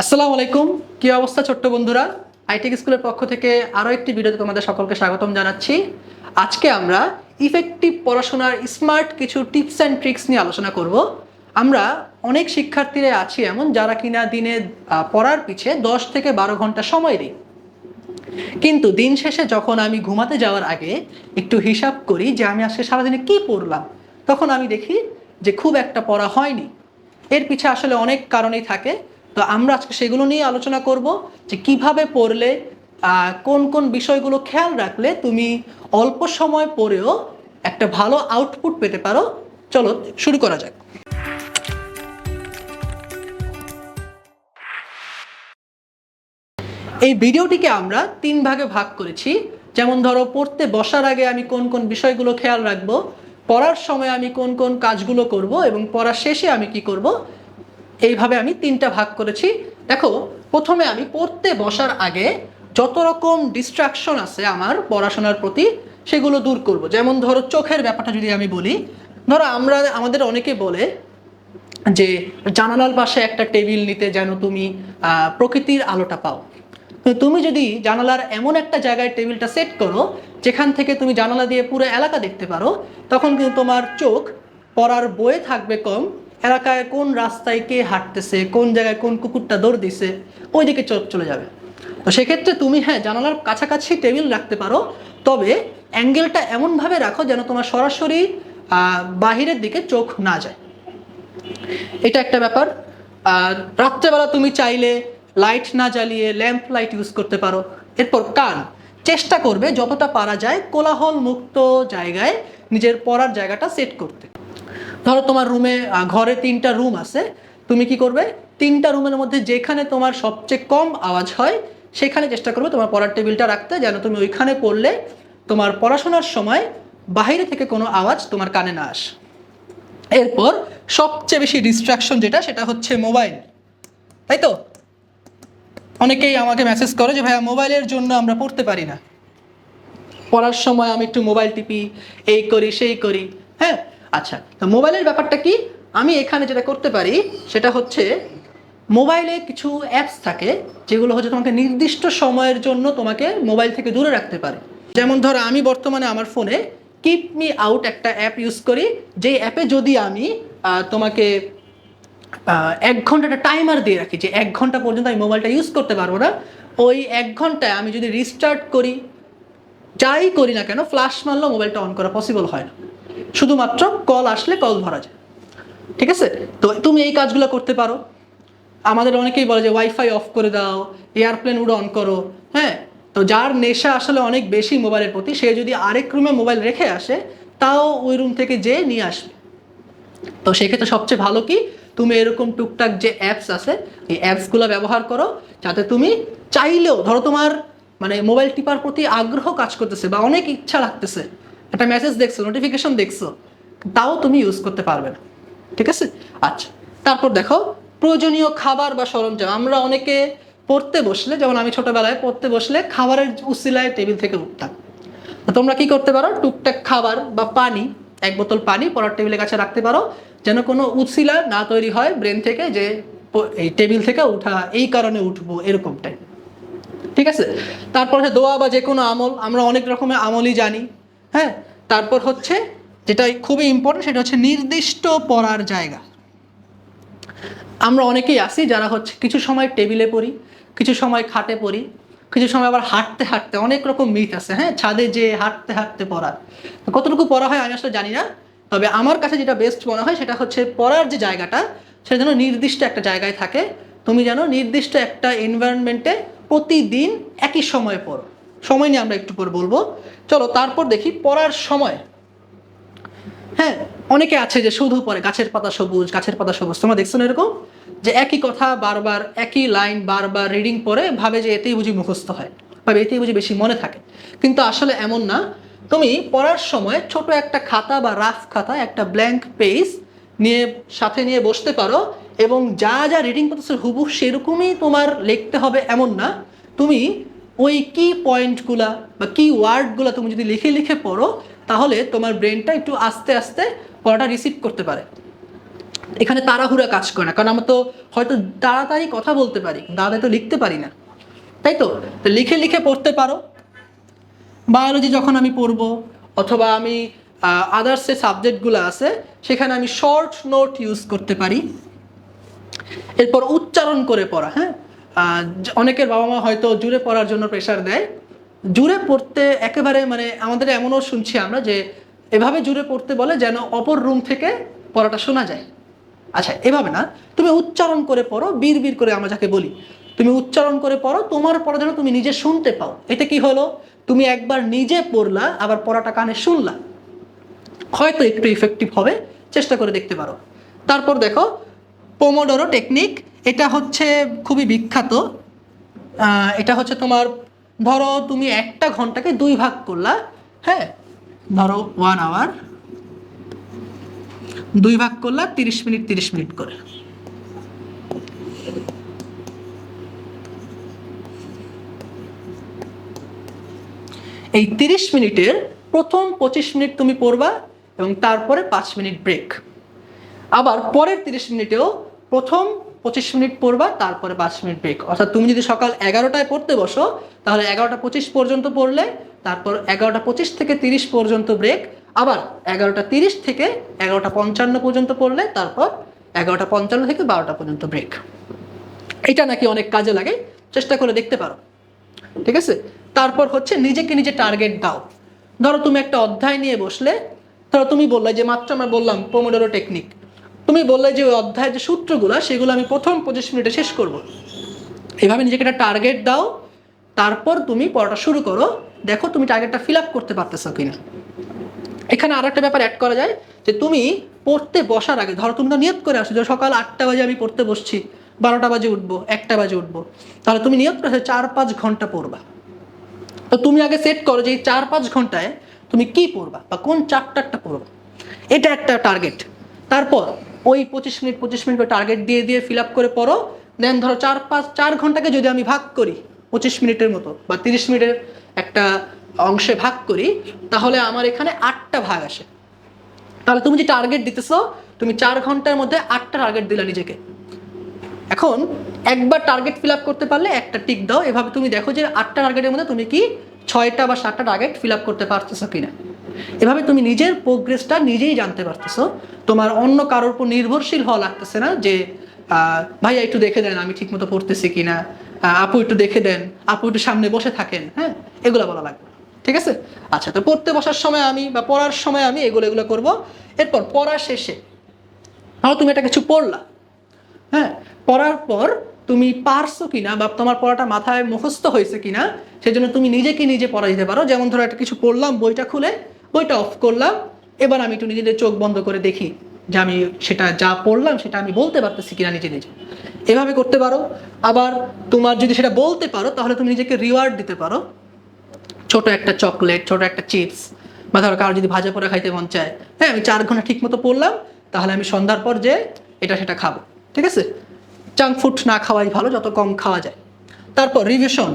আসসালামু আলাইকুম। কি অবস্থা ছোট্ট বন্ধুরা? আইটেক স্কুলের পক্ষ থেকে আরও একটি ভিডিওতে তোমাদের সকলকে স্বাগতম জানাচ্ছি। আজকে আমরা ইফেক্টিভ পড়াশোনার স্মার্ট কিছু টিপস অ্যান্ড ট্রিক্স নিয়ে আলোচনা করব। আমরা অনেক শিক্ষার্থীরা আছি এমন যারা কিনা দিনে পড়ার পিছে 10 থেকে 12 ঘন্টা সময় দিই, কিন্তু দিন শেষে যখন আমি ঘুমাতে যাওয়ার আগে একটু হিসাব করি যে আমি আজকে সারাদিনে কি পড়লাম, তখন আমি দেখি যে খুব একটা পড়া হয়নি। এর পিছে আসলে অনেক কারণেই থাকে। তো আমরা আজকে সেগুলো নিয়ে আলোচনা করব যে কিভাবে পড়লে, কোন কোন বিষয়গুলো খেয়াল রাখলে তুমি অল্প সময় পড়েও একটা ভালো আউটপুট পেতে পারো। চলো শুরু করা যাক। এই ভিডিওটিকে আমরা 3 ভাগে ভাগ করেছি। যেমন ধরো, পড়তে বসার আগে আমি কোন কোন বিষয়গুলো খেয়াল রাখবো, পড়ার সময় আমি কোন কোন কাজগুলো করব, এবং পড়ার শেষে আমি কি করব। এইভাবে আমি 3টা ভাগ করেছি। দেখো, প্রথমে আমি পড়তে বসার আগে যত রকম ডিস্ট্রাকশন আছে আমার পড়াশোনার প্রতি সেগুলো দূর করব। যেমন ধরো, চোখের ব্যাপারটা যদি আমি বলি, ধরো আমাদের অনেকে বলে যে জানালার পাশে একটা টেবিল নিতে যেন তুমি প্রকৃতির আলোটা পাও। তুমি যদি জানালার এমন একটা জায়গায় টেবিলটা সেট করো যেখান থেকে তুমি জানালা দিয়ে পুরো এলাকা দেখতে পারো, তখন কিন্তু তোমার চোখ পড়ার বইয়ে থাকবে কম। এলাকায় কোন রাস্তায় কে হাঁটতেছে, কোন জায়গায় কোন কুকুরটা দৌড় দিছে, ওই দিকে চোখ চলে যাবে। তো সেক্ষেত্রে তুমি জানালার কাছাকাছি টেবিল রাখতে পারো, তবে অ্যাঙ্গেলটা এমনভাবে রাখো যেন তোমার সরাসরি বাহিরের দিকে চোখ না যায়। এটা একটা ব্যাপার। আর রাত্রেবেলা তুমি চাইলে লাইট না জ্বালিয়ে ল্যাম্প লাইট ইউজ করতে পারো। এরপর কান, চেষ্টা করবে যতটা পারা যায় কোলাহল মুক্ত জায়গায় নিজের পড়ার জায়গাটা সেট করতে। ধরো তোমার ঘরে 3টা রুম আছে, তুমি কি করবে, 3টা রুমের মধ্যে যেখানে তোমার সবচেয়ে কম আওয়াজ হয় সেখানে চেষ্টা করবে তোমার পড়ার টেবিলটা রাখতে, যেন তুমি ওইখানে পড়লে তোমার পড়াশোনার সময় বাইরে থেকে কোনো আওয়াজ তোমার কানে না আসে। এরপর সবচেয়ে বেশি ডিস্ট্রাকশন যেটা, সেটা হচ্ছে মোবাইল, তাই তো? অনেকেই আমাকে মেসেজ করে যে ভাইয়া, মোবাইলের জন্য আমরা পড়তে পারি না, পড়ার সময় আমি একটু মোবাইল টিপি, এই করি সেই করি। হ্যাঁ, আচ্ছা, তো মোবাইলের ব্যাপারটা কি? আমি এখানে যেটা করতে পারি সেটা হচ্ছে, মোবাইলে কিছু অ্যাপস থাকে যেগুলো হচ্ছে তোমাকে নির্দিষ্ট সময়ের জন্য তোমাকে মোবাইল থেকে দূরে রাখতে পারে। যেমন ধরো, আমি বর্তমানে আমার ফোনে কিপ মি আউট একটা অ্যাপ ইউজ করি, যেই অ্যাপে যদি আমি তোমাকে 1 ঘন্টা একটা টাইমার দিয়ে রাখি যে 1 ঘন্টা পর্যন্ত আমি মোবাইলটা ইউজ করতে পারবো না, ওই 1 ঘন্টায় আমি যদি রিস্টার্ট করি, যাই করি না কেন, ফ্ল্যাশ মারলেও মোবাইলটা অন করা পসিবল হয় না, শুধুমাত্র কল আসলে কল ধরা যায়। ঠিক আছে? তো তুমি এই কাজগুলো করতে পারো। আমাদের অনেকেই বলে যে ওয়াইফাই অফ করে দাও, এয়ারপ্লেন মোড অন করো। হ্যাঁ, তো যার নেশা আসলে অনেক বেশি মোবাইলের প্রতি, সে যদি আরেক রুমে মোবাইল রেখে আসে, তাও ওই রুম থেকে যেয়ে নিয়ে আসবে। তো সেক্ষেত্রে সবচেয়ে ভালো কি, তুমি এরকম টুকটাক যে অ্যাপস আছে এই অ্যাপসগুলো ব্যবহার করো, যাতে তুমি চাইলেও, ধরো তোমার মোবাইল টিপার প্রতি আগ্রহ কাজ করতেছে বা অনেক ইচ্ছা লাগতেছে, একটা মেসেজ দেখছো, নোটিফিকেশন দেখছো, তাও তুমি ইউজ করতে পারবে না। ঠিক আছে? আচ্ছা, তারপর দেখো, প্রয়োজনীয় খাবার বা সরঞ্জাম। আমরা অনেকে পড়তে বসলে, যেমন আমি ছোটবেলায় পড়তে বসলে খাবারের উসিলায় টেবিল থেকে উঠতাম। তো তোমরা কি করতে পারো, টুকটাক খাবার বা পানি, 1 বোতল পানি পড়ার টেবিলের কাছে রাখতে পারো, যেন কোনো উছিলা না তৈরি হয় ব্রেন থেকে যে এই টেবিল থেকে উঠা এই কারণে উঠবো, এরকমটাই। ঠিক আছে? তারপর দোয়া বা যে কোনো আমল, আমরা অনেক রকমের আমলই জানি। হ্যাঁ, তারপর হচ্ছে যেটা খুবই ইম্পর্টেন্ট, সেটা হচ্ছে নির্দিষ্ট পড়ার জায়গা। আমরা অনেকেই আছি যারা হচ্ছে কিছু সময় টেবিলে পড়ি, কিছু সময় খাটে পড়ি, কিছু সময় আবার হাঁটতে হাঁটতে, অনেক রকম মিথ আছে। হ্যাঁ, ছাদে যে হাঁটতে হাঁটতে পড়া, কতটুকু পড়া হয় আমি আসলে জানি না। তবে আমার কাছে যেটা বেস্ট মনে হয় সেটা হচ্ছে, পড়ার যে জায়গাটা সেটা যেন নির্দিষ্ট একটা জায়গায় থাকে। তুমি যেন নির্দিষ্ট একটা এনভায়রনমেন্টে প্রতিদিন একই সময়ে পড়ো। সময় নিয়ে আমরা একটু পরে বলবো। চলো তারপর দেখি পড়ার সময়। হ্যাঁ, অনেকে আছে যে শুধু পড়ে গাছের পাতা সবুজ, গাছের পাতা সবুজ। তোমরা দেখছো না এরকম, যে একই কথা বারবার, একই লাইন বারবার রিডিং পড়ে, ভাবে যে এতেই বুঝি মুখস্থ হয় বা এতেই বুঝি বেশি মনে থাকে। কিন্তু আসলে এমন না। তুমি পড়ার সময় ছোট একটা খাতা বা রাফ খাতা, একটা ব্ল্যাঙ্ক পেজ নিয়ে সাথে নিয়ে বসতে পারো, এবং যা যা রিডিং করতেছে হুবহু সেরকমই তোমার লিখতে হবে এমন না। তুমি ওই কি পয়েন্টগুলা বা কি ওয়ার্ডগুলো তুমি যদি লিখে লিখে পড়ো, তাহলে তোমার ব্রেনটা একটু আস্তে আস্তে পড়াটা রিসিভ করতে পারে। এখানে তাড়াহুড়া কাজ করে না, কারণ আমরা তো হয়তো তাড়াতাড়ি কথা বলতে পারি, তাড়াতাড়ি তো লিখতে পারি না, তাই তো? তো লিখে লিখে পড়তে পারো। বায়োলজি যখন আমি পড়বো, অথবা আমি আদার্স যে সাবজেক্টগুলো আছে সেখানে আমি শর্ট নোট ইউজ করতে পারি। এরপর উচ্চারণ করে পড়া, হ্যাঁ, অনেকের বাবা মা হয়তো জুড়ে পড়ার জন্য প্রেশার দেয়। জুড়ে পড়তে একেবারে মানে আমাদের এমনও শুনছি আমরা যে এভাবে জুড়ে পড়তে বলে যেন অপর রুম থেকে পড়াটা শোনা যায়। আচ্ছা, এভাবে না, তুমি উচ্চারণ করে পড়ো, বীর বীর করে আমরা যাকে বলি, তুমি উচ্চারণ করে পড়ো, তোমার পড়া যেন তুমি নিজে শুনতে পাও। এটা কি হলো, তুমি একবার নিজে পড়লা, আবার পড়াটা কানে শুনলা, হয়তো একটু ইফেক্টিভ হবে, চেষ্টা করে দেখতে পারো। তারপর দেখো পোমোডোরো টেকনিক, এটা হচ্ছে খুবই বিখ্যাত। এটা হচ্ছে তোমার, ধরো তুমি একটা ঘন্টাকে 2 ভাগ করলা, হ্যাঁ, ধরো 1 আওয়ার 2 ভাগ করলা 30 মিনিট 30 মিনিট করে। এই 30 মিনিটের প্রথম 25 মিনিট তুমি পড়বা এবং তারপরে 5 মিনিট ব্রেক। আবার পরের 30 মিনিটেও প্রথম 25 মিনিট পড়বা, তারপরে 5 মিনিট ব্রেক। অর্থাৎ তুমি যদি সকাল 11টায় পড়তে বসো, তাহলে 11টা 25 পর্যন্ত পড়লে, তারপর 11টা 25 থেকে 30 পর্যন্ত ব্রেক, আবার 11টা 30 থেকে 11টা 55 পর্যন্ত পড়লে, তারপর 11টা 55 থেকে 12টা পর্যন্ত ব্রেক। এটা নাকি অনেক কাজে লাগে, চেষ্টা করে দেখতে পারো, ঠিক আছে? তারপর হচ্ছে নিজেকে নিজে টার্গেট দাও। ধরো তুমি একটা অধ্যায় নিয়ে বসলে, ধরো তুমি বললে যে মাত্র আমরা বললাম পোমোডোরো টেকনিক, তুমি বললে যে ওই অধ্যায়ের যে সূত্রগুলো সেগুলো আমি প্রথম 25 মিনিটে শেষ করব। এভাবে নিজেকে একটা টার্গেট দাও, তারপর তুমি পড়াটা শুরু করো, দেখো তুমি টার্গেটটা ফিল আপ করতে পারতেছো কিনা। এখানে আর একটা ব্যাপার অ্যাড করা যায় যে তুমি পড়তে বসার আগে, ধরো তুমি তো নিয়ত করে আসো যে সকাল 8টা বাজে আমি পড়তে বসছি, 12টা বাজে উঠবো, 1টা বাজে উঠবো, তাহলে তুমি নিয়ত করে 4-5 ঘন্টা পড়বা। তো তুমি আগে সেট করো যে এই 4-5 ঘন্টায় তুমি কি পড়বা বা কোন চ্যাপ্টারটা পড়বা, এটা একটা টার্গেট। তারপর ওই 25 মিনিট করে টার্গেট দিয়ে দিয়ে ফিল আপ করে পড়ো। দেন ধরো 4 ঘন্টাকে যদি আমি ভাগ করি 25 মিনিটের মতো বা 30 মিনিটের একটা অংশে ভাগ করি, তাহলে আমার এখানে 8টা ভাগ আসে। তাহলে তুমি যে টার্গেট দিতেছো, তুমি 4 ঘন্টার মধ্যে 8টা টার্গেট দিলা নিজেকে। এখন একবার টার্গেট ফিল আপ করতে পারলে একটা টিক দাও। এভাবে তুমি দেখো যে 8টা টার্গেটের মধ্যে তুমি কি 6টা বা 7টা টার্গেট ফিল আপ করতে পারতেছো কিনা। এভাবে তুমি নিজের প্রোগ্রেসটা নিজেই জানতে পারতেছো। তোমার অন্য কারোর উপর নির্ভরশীল হওয়া লাগতেছে না যে ভাইয়া একটু দেখে দেন আমি ঠিক মতো পড়তেছি কিনা, আপু একটু দেখে দেন, আপু একটু সামনে বসে থাকেন, হ্যাঁ, এগুলো বলা লাগবে, ঠিক আছে? আচ্ছা, তো পড়তে বসার সময় আমি বা পড়ার সময় আমি এগুলো করবো। এরপর পড়া শেষে ধরো তুমি একটা কিছু পড়লা, হ্যাঁ, পড়ার পর তুমি পারছো কিনা বা তোমার পড়াটা মাথায় মুখস্থ হয়েছে কিনা সেজন্য তুমি নিজেকে নিজে পড়া দিতে পারো। যেমন ধরো একটা কিছু পড়লাম, বইটা খুলে বইটা অফ করলাম, এবার আমি একটু নিজেদের চোখ বন্ধ করে দেখি যে আমি সেটা যা পড়লাম সেটা আমি বলতে পারতেছি কিনা নিজে নিজে, এভাবে করতে পারো। আবার তোমার যদি সেটা বলতে পারো তাহলে তুমি নিজেকে রিওয়ার্ড দিতে পারো, ছোট একটা চকলেট, ছোট একটা চিপস, বা ধরো কারো যদি ভাজা পোড়া খাইতে মন চায়, হ্যাঁ আমি 4 ঘন্টা ঠিক মতো পড়লাম, তাহলে আমি সন্ধ্যার পর যে এটা সেটা খাবো, ঠিক আছে? জাঙ্ক ফুড না খাওয়াই ভালো, যত কম খাওয়া যায়। তারপর রিভিশন,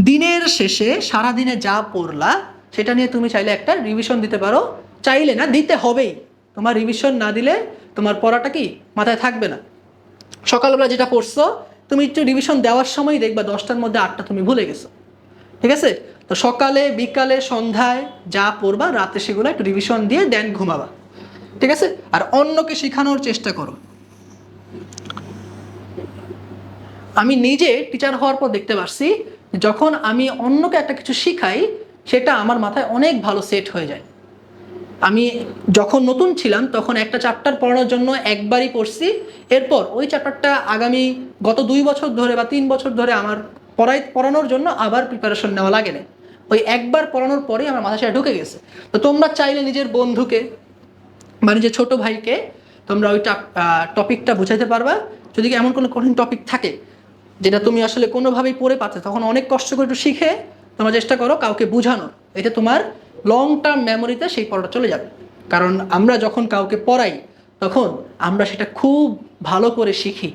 দিনের শেষে সারাদিনে যা পড়লা সেটা নিয়ে তুমি চাইলে একটা রিভিশন দিতে পারো। চাইলে না, দিতে হবেই। তোমার রিভিশন না দিলে তোমার পড়াটা কি মাথায় থাকবে না। সকালবেলা যেটা পড়ছো তুমি একটু রিভিশন দেওয়ার সময় দেখবা 10টার মধ্যে 8টা তুমি ভুলে গেছো, ঠিক আছে? তো সকালে বিকালে সন্ধ্যায় যা পড়বা রাতে সেগুলো একটু রিভিশন দিয়ে দেন ঘুমাবা, ঠিক আছে? আর অন্যকে শেখানোর চেষ্টা করো। আমি নিজে টিচার হওয়ার পর দেখতে পারছি যখন আমি অন্যকে একটা কিছু শিখাই সেটা আমার মাথায় অনেক ভালো সেট হয়ে যায়। আমি যখন নতুন ছিলাম তখন একটা চ্যাপ্টার পড়ানোর জন্য একবারই পড়ছি, এরপর ওই চ্যাপ্টারটা আগামী গত 2 বছর ধরে বা 3 বছর ধরে আমার পড়ানোর জন্য আবার প্রিপারেশন নেওয়া লাগে না। ওই একবার পড়ানোর পরেই আমার মাথায় সেটা ঢুকে গেছে। তো তোমরা চাইলে নিজের বন্ধুকে বা নিজের ছোটো ভাইকে তোমরা ওই টপিকটা বুঝাইতে পারবা। যদি এমন কোনো কঠিন টপিক থাকে যেটা তুমি আসলে কোনোভাবেই পড়ে পাচ্ছ, তখন অনেক কষ্ট করে একটু শিখে তোমরা চেষ্টা করো কাউকে বোঝানোর। এতে তোমার লং টার্ম মেমোরিতে সেই পড়াটা চলে যাবে। কারণ আমরা যখন কাউকে পড়াই তখন আমরা সেটা খুব ভালো করে শিখি।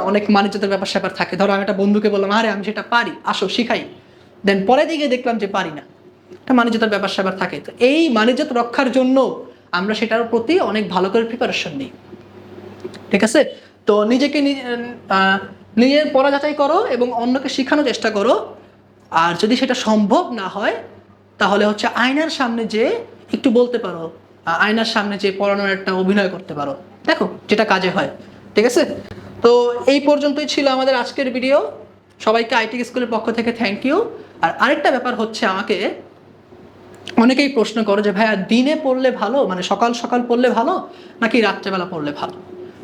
অনেক মানিজ্যতার ব্যাপার স্যাপার থাকে। ধরো আমি একটা বন্ধুকে বললাম আরে আমি সেটা পারি, আসো শিখাই, দেন পরে দিকে দেখলাম যে পারি না, একটা মানিজ্যতার ব্যাপার স্যাপার থাকে। তো এই মানিজ্যতা রক্ষার জন্য আমরা সেটার প্রতি অনেক ভালো করে প্রিপারেশন নিই। ঠিক আছে? তো নিজেকে নিজের পড়া যাচাই করো এবং অন্যকে শেখানোর চেষ্টা করো। আর যদি সেটা সম্ভব না হয় তাহলে হচ্ছে আয়নার সামনে যে একটু বলতে পারো, আয়নার সামনে যে পড়ানোর একটা অভিনয় করতে পারো, দেখো যেটা কাজে হয়। ঠিক আছে? তো এই পর্যন্তই ছিল আমাদের আজকের ভিডিও। সবাইকে আইটি স্কুলের পক্ষ থেকে থ্যাংক ইউ। আর আরেকটা ব্যাপার হচ্ছে, আমাকে অনেকেই প্রশ্ন করো যে ভাইয়া দিনে পড়লে ভালো, মানে সকাল সকাল পড়লে ভালো নাকি রাত্রেবেলা পড়লে ভালো?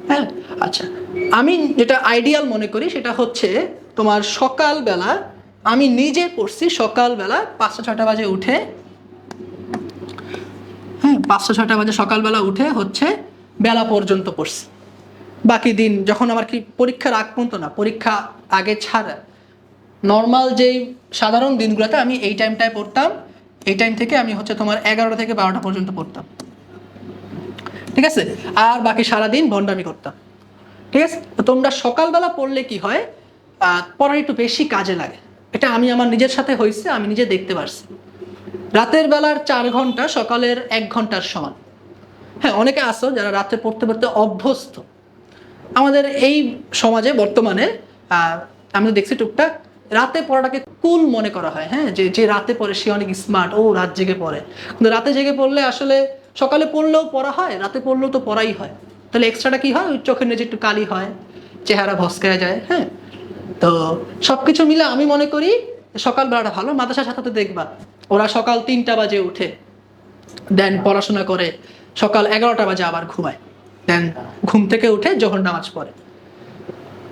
হ্যাঁ, আচ্ছা, আমি যেটা আইডিয়াল মনে করি সেটা হচ্ছে তোমার সকালবেলা। আমি নিজে পড়ছি সকালবেলা 5টা-6টা বাজে উঠে, হ্যাঁ 5টা-6টা বাজে সকালবেলা উঠে হচ্ছে বেলা পর্যন্ত পড়ছি। বাকি দিন যখন আমার কি পরীক্ষার আগ পর্যন্ত না, পরীক্ষা আগে ছাড়া নর্মাল যেই সাধারণ দিনগুলোতে আমি এই টাইমটায় পড়তাম। এই টাইম থেকে আমি হচ্ছে তোমার 11টা থেকে 12টা পর্যন্ত পড়তাম। ঠিক আছে? আর বাকি সারাদিন ভণ্ডামি করতাম। ঠিক আছে? তো তোমরা সকালবেলা পড়লে কি হয়, পড়া একটু বেশি কাজে লাগে। এটা আমি আমার নিজের সাথে হয়েছে, আমি নিজে দেখতে পারছি। রাতের বেলার 4 ঘন্টা সকালের 1 ঘন্টার সমান। হ্যাঁ, অনেকে আসো যারা রাতে পড়তে পড়তে অভ্যস্ত। আমাদের এই সমাজে বর্তমানে আমি তো দেখছি টুকটাক রাতে পড়াটাকে কুল মনে করা হয়। হ্যাঁ, যে যে রাতে পড়ে সে অনেক স্মার্ট, ও রাত জেগে পড়ে। কিন্তু রাতে জেগে পড়লে আসলে সকালে পড়লেও পড়া হয়, রাতে পড়লেও তো পড়াই হয়। তাহলে এক্সট্রাটা কি হয়, ওই চোখের নিচে একটু কালি হয়, চেহারা ভস্কায় যায়। হ্যাঁ, তো সবকিছু মিলে আমি মনে করি সকালবেলাটা ভালো। মাদ্রাসার সাথে তো দেখবা ওরা সকাল 3টা বাজে উঠে দেন পড়াশোনা করে, সকাল 11টা বাজে আবার ঘুমায়, দেন ঘুম থেকে উঠে জোহর নামাজ পড়ে।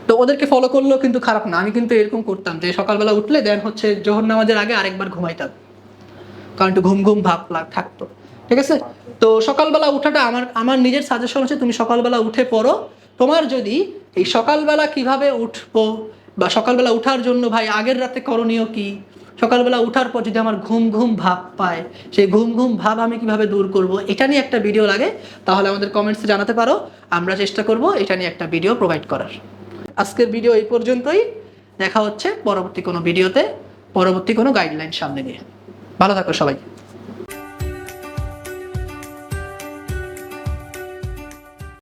তো ওদেরকে ফলো করলেও কিন্তু খারাপ না। আমি কিন্তু এরকম করতাম যে সকালবেলা উঠলে দেন হচ্ছে জোহর নামাজের আগে আরেকবার ঘুমাইতাম, কারণ একটু ঘুম ঘুম ভাব থাকতো। ঠিক আছে? তো সকালবেলা উঠাটা আমার আমার নিজের সাজেশন হচ্ছে তুমি সকালবেলা উঠে পড়ো। তোমার যদি এই সকালবেলা কিভাবে উঠবো বা সকালবেলা উঠার জন্য ভাই আগের রাতে করণীয় কি, সকালবেলা উঠার পর যদি আমার ঘুম ঘুম ভাব পায়, সেই ঘুম ঘুম ভাব আমি কিভাবে দূর করব, এটা নিয়ে একটা ভিডিও লাগে, তাহলে আমাদের কমেন্টসে জানাতে পারো। আমরা চেষ্টা করব এটা নিয়ে একটা ভিডিও প্রোভাইড করার। আজকের ভিডিও এই পর্যন্তই। দেখা হচ্ছে পরবর্তী কোনো ভিডিওতে, পরবর্তী কোনো গাইডলাইন সামনে নিয়ে। ভালো থাকো সবাই।